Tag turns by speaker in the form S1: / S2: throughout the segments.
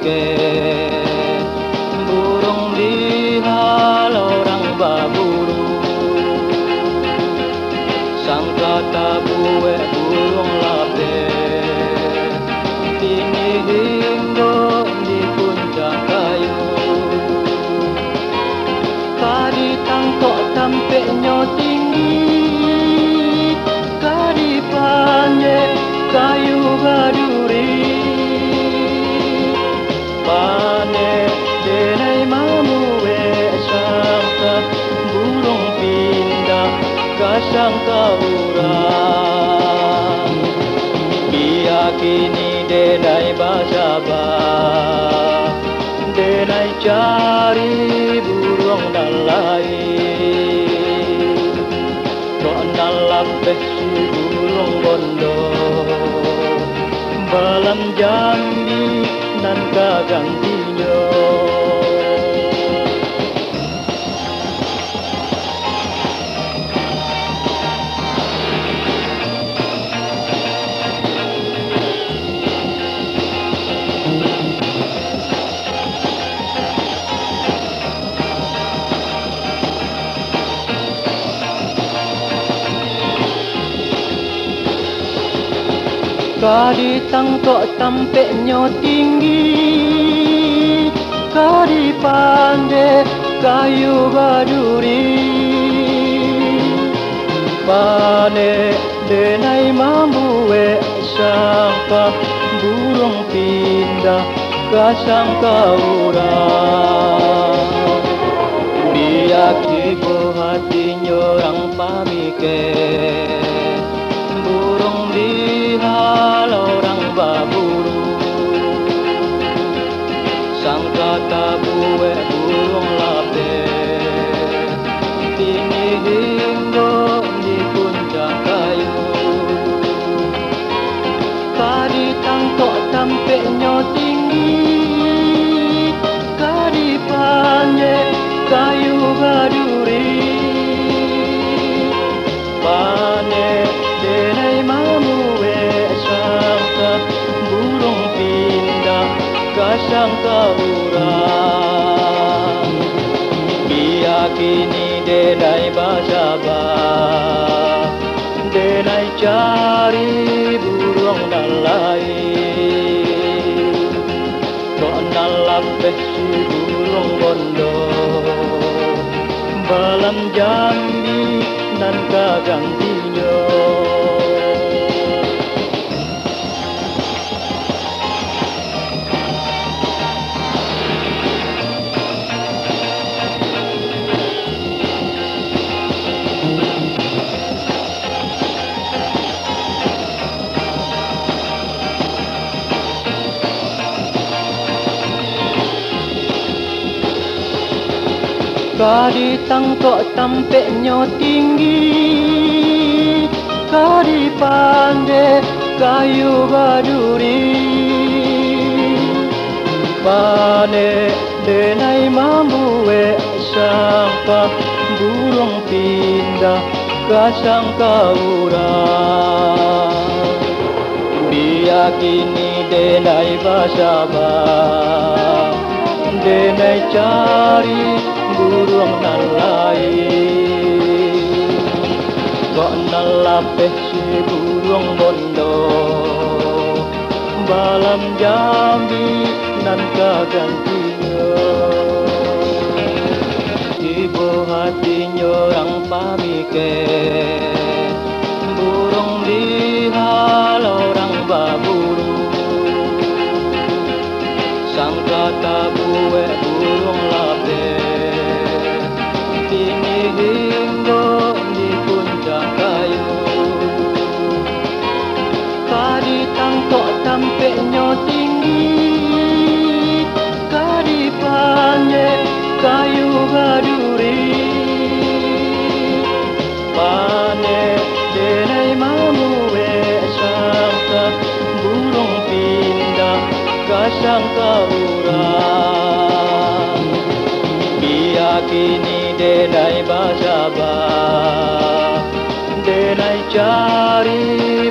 S1: pamikir burung di halau orang baburu sangka tabuwe burung lape ini hingga di puncak kayu kadi tangkok sampai tinggi kadi panjang kayu gaduri pane denai mamu sangka burung pindah ke sangka urang kini denai basaba denai cari burung dan lain kok nalapeh si burung bondo balam Jambi nan kagantinya kadi tangkok sampai tinggi kadi pandai kayu baduri pane denai mambu sangka burung pindah ke sangka urang biaki hatinya orang pamikir burung di halau orang baburu sangka tabuwe burung lape ini hingga di puncak kayu kadi tangkok sampai tinggi kadi panjang kayu gaduri pane denai mamu sangka burung pindah ke sangka urang kini denai basaba denai cari burung dan lain kok nalapeh si burung bondo balam Jambi nan kagantinya kadi tangkok sampai tinggi kadi pandai kayu baduri pane denai mambu sangka burung pindah ke sangka urang biakini denai basaba denai cari burung nan lain kok nalapeh si burung bondo balam Jambi nan kagantinya ibu hatinya orang pamikir burung di halau orang baburu sangka tabuwe burung lape ini hingga di puncak kayu kadi tangkok sampai tinggi kadi panjang kayu gaduri pane denai mamu sangka burung pindah ke sangka urang biakini denai basaba denai cari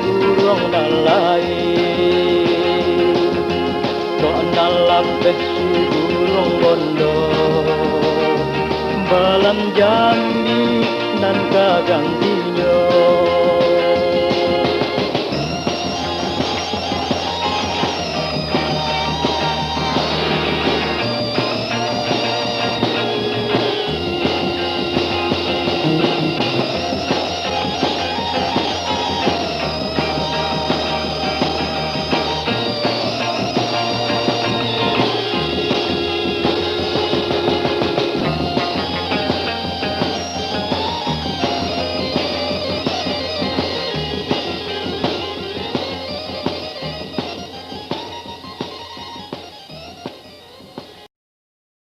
S1: burung dan lain kok nalapeh si burung bondo balam jambi nan kagang dinyo